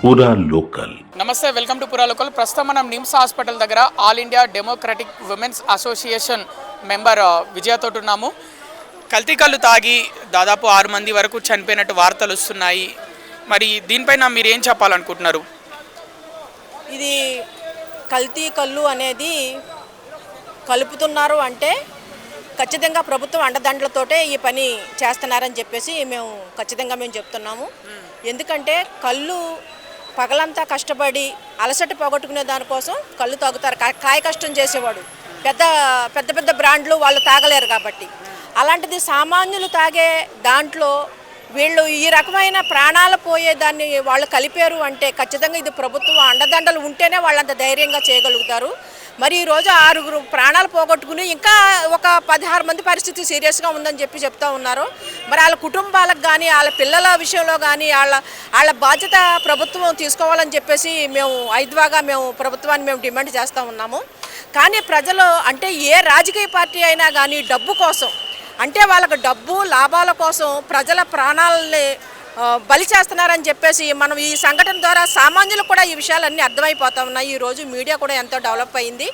పూరా లోకల్. నమస్తే, welcome to పూరా లోకల్. ప్రస్తుతం మనం నిమ్స్ హాస్పిటల్ దగ్గర all India democratic women's association member విజయతో ఉన్నాము. కల్తీ కళ్ళు తాగి దాదాపు 6 మంది వరకు చనిపోయినట్టు వార్తలు వస్తున్నాయి. మరి దీనిపైన మీరు ఏం చెప్పాలనుకుంటున్నారు? ఇది కల్తీ కళ్ళు అనేది కలుపుతున్నారు అంటే ఖచ్చితంగా ప్రభుత్వం అండదండలతోటే ఈ పని చేస్తున్నారని చెప్పేసి మేము చెప్తున్నాము. ఎందుకంటే కళ్ళు పగలంతా కష్టపడి అలసట పోగొట్టుకునే దానికోసం కళ్ళు తాగుతారు. కాయ కష్టం చేసేవాడు పెద్ద పెద్ద బ్రాండ్లు వాళ్ళు తాగలేరు కాబట్టి, అలాంటిది సామాన్యులు తాగే దాంట్లో వీళ్ళు ఈ రకమైన ప్రాణాలు పోయేదాన్ని వాళ్ళు కలిపారు అంటే ఖచ్చితంగా ఇది ప్రభుత్వం అండదండలు ఉంటేనే వాళ్ళంత ధైర్యంగా చేయగలుగుతారు. మరి ఈరోజు 6 ప్రాణాలు పోగొట్టుకుని ఇంకా ఒక 16 మంది పరిస్థితి సీరియస్గా ఉందని చెప్తా ఉన్నారు. మరి వాళ్ళ కుటుంబాలకు కానీ వాళ్ళ పిల్లల విషయంలో కానీ వాళ్ళ బాధ్యత ప్రభుత్వం తీసుకోవాలని చెప్పేసి మేము ప్రభుత్వాన్ని డిమాండ్ చేస్తూ ఉన్నాము. కానీ ప్రజలు అంటే ఏ రాజకీయ పార్టీ అయినా కానీ డబ్బు కోసం, అంటే వాళ్ళకు డబ్బు లాభాల కోసం ప్రజల ప్రాణాలని బలి చేస్తున్నారని చెప్పేసి మనం ఈ సంఘటన ద్వారా సామాన్యులకు కూడా ఈ విషయాలన్నీ అర్థమైపోతా ఉన్నాయి. ఈరోజు మీడియా కూడా ఎంతో డెవలప్ అయింది.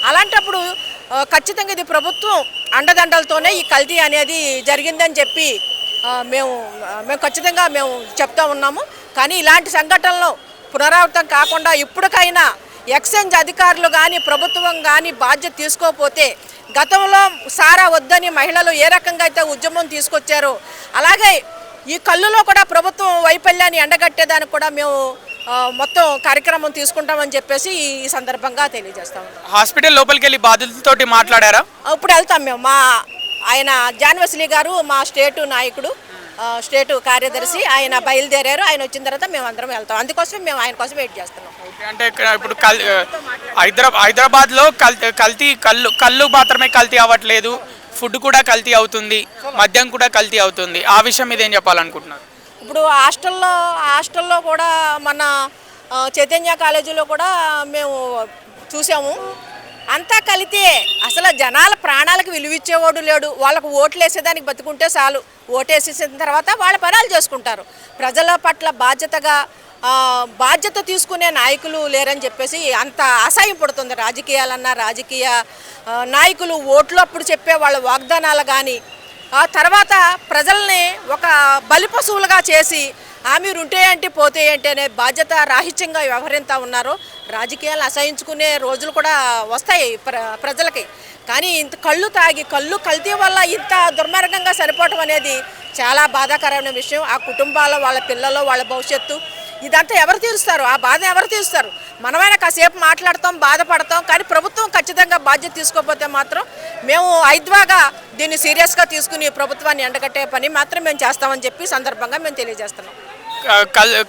అలాంటప్పుడు ఖచ్చితంగా ఇది ప్రభుత్వం అండదండలతోనే ఈ కల్తీ అనేది జరిగిందని చెప్పి మేము ఖచ్చితంగా చెప్తా ఉన్నాము. కానీ ఇలాంటి సంఘటనలు పునరావృతం కాకుండా ఇప్పటికైనా ఎక్సైజ్ అధికారులు కానీ ప్రభుత్వం కానీ బాధ్యత తీసుకోకపోతే, గతంలో సారా వద్దని మహిళలు ఏ రకంగా అయితే ఉద్యమం తీసుకొచ్చారో అలాగే ఈ కళ్ళులో కూడా ప్రభుత్వం వైఫల్యాన్ని ఎండగట్టేదానికి కూడా మేము మొత్తం కార్యక్రమం తీసుకుంటామని చెప్పేసి ఈ సందర్భంగా తెలియజేస్తాం. హాస్పిటల్ లోపలికి వెళ్ళి బాధితులతోటి మాట్లాడారా? ఇప్పుడు వెళ్తాం మేము. ఆయన జాన్వస్లీ గారు మా స్టేటు నాయకుడు, స్టేటు కార్యదర్శి, ఆయన బయలుదేరారు. ఆయన వచ్చిన తర్వాత మేము అందరం వెళ్తాం. అందుకోసం మేము ఆయన కోసం వెయిట్ చేస్తున్నాం. అంటే ఇప్పుడు హైదరాబాద్లో కళ్ళు మాత్రమే కల్తీ అవ్వట్లేదు, ఫుడ్ కూడా కల్తీ అవుతుంది, మద్యం కూడా కల్తీ అవుతుంది. ఆ విషయం మీద ఏం చెప్పాలనుకుంటున్నారు? ఇప్పుడు హాస్టల్లో కూడా మన చైతన్య కాలేజీలో కూడా మేము చూసాము. అంతా కలితే అసలు జనాల ప్రాణాలకు విలువిచ్చేవాడు లేడు. వాళ్ళకు ఓట్లు వేసేదానికి బతుకుంటే చాలు, ఓటేసేసిన తర్వాత వాళ్ళ పనాలు చేసుకుంటారు. ప్రజల పట్ల బాధ్యత తీసుకునే నాయకులు లేరని చెప్పేసి అంత అసహ్యం పడుతుంది. రాజకీయ నాయకులు ఓట్లు అప్పుడు చెప్పే వాళ్ళ వాగ్దానాలు కానీ ఆ తర్వాత ప్రజల్ని ఒక బలి పశువులుగా చేసి మీరు ఉంటే ఏంటి పోతే ఏంటి అనే బాధ్యత రాహిత్యంగా వ్యవహరిస్తూ ఉన్నారు. రాజకీయాలు అసహించుకునే రోజులు కూడా వస్తాయి ప్రజలకి. కానీ ఇంత కళ్ళు కల్తీ వల్ల ఇంత దుర్మార్గంగా సరిపోవటం అనేది చాలా బాధాకరమైన విషయం. ఆ కుటుంబాల వాళ్ళ పిల్లలు వాళ్ళ భవిష్యత్తు ఇదంతా ఎవరు తీరుస్తారు? ఆ బాధ ఎవరు తీరుస్తారు? మనమైనా కాసేపు మాట్లాడతాం, బాధపడతాం. కానీ ప్రభుత్వం ఖచ్చితంగా బాధ్యత తీసుకోకపోతే మాత్రం మేము ఐద్వాగా దీన్ని సీరియస్గా తీసుకుని ప్రభుత్వాన్ని ఎండగట్టే పని మాత్రం మేము చేస్తామని చెప్పి సందర్భంగా మేము తెలియజేస్తున్నాం.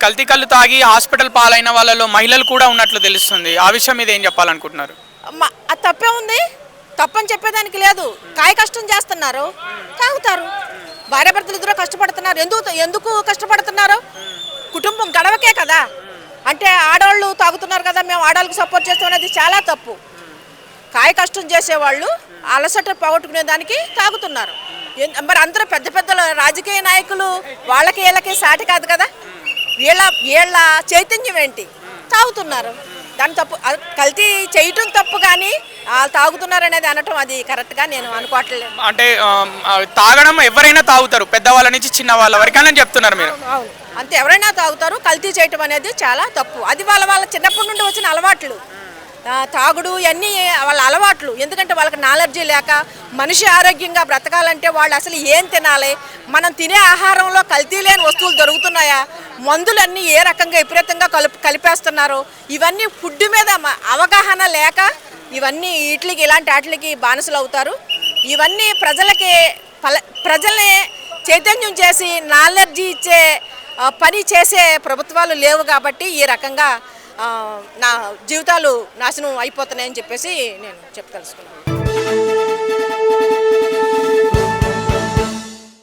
కల్తీ కళ్ళు తాగి హాస్పిటల్ పాలైన వాళ్ళలో మహిళలు కూడా ఉన్నట్లు తెలుస్తుంది. ఆ విషయం మీద ఏం చెప్పాలనుకుంటున్నారు? అది తప్పే ఉంది, తప్పని చెప్పేదానికి లేదు. కాయ కష్టం చేస్తున్నారు, తాగుతారు. భార్యాభర్తలు ఇద్దరు కష్టపడుతున్నారు. ఎందుకు కష్టపడుతున్నారు? కుటుంబం గడవకే కదా. అంటే ఆడవాళ్ళు తాగుతున్నారు కదా, మేము ఆడవాళ్ళకి సపోర్ట్ చేస్తాం అనేది చాలా తప్పు. కాయ కష్టం చేసేవాళ్ళు అలసట పోగొట్టుకునే దానికి తాగుతున్నారు. మరి అందరూ పెద్ద రాజకీయ నాయకులు వీళ్ళకి సాటి కాదు కదా. వీళ్ళ చైతన్యం ఏంటి? తాగుతున్నారు. దాని తప్పు, కల్తీ చేయటం తప్పు. కానీ తాగుతున్నారు అనేది అనటం అది కరెక్ట్గా నేను అనుకోవట్లేదు. అంటే తాగడం ఎవరైనా తాగుతారు, పెద్దవాళ్ళ నుంచి చిన్న వాళ్ళ వరకు అని చెప్తున్నారు మీరు? అవును, అంతే, ఎవరైనా తాగుతారు. కల్తీ చేయటం అనేది చాలా తప్పు. అది వాళ్ళ చిన్నప్పటి నుండి వచ్చిన అలవాట్లు. తాగుడు ఇవన్నీ వాళ్ళ అలవాట్లు. ఎందుకంటే వాళ్ళకి నాలెడ్జీ లేక మనిషి ఆరోగ్యంగా బ్రతకాలంటే వాళ్ళు అసలు ఏం తినాలి, మనం తినే ఆహారంలో కల్తీ లేని వస్తువులు దొరుకుతున్నాయా, మందులన్నీ ఏ రకంగా విపరీతంగా కలిపేస్తున్నారు, ఇవన్నీ ఫుడ్ మీద అవగాహన లేక ఇవన్నీ ఇలాంటి వాటికి బానిసలు అవుతారు. ఇవన్నీ ప్రజల్ని చైతన్యం చేసి నాలెడ్జీ ఇచ్చే పని చేసే ప్రభుత్వాలు లేవు కాబట్టి ఈ రకంగా నా జీవితాలు నాశనం అయిపోతున్నాయని చెప్పేసి నేను చెప్పదలుచుకున్నాను.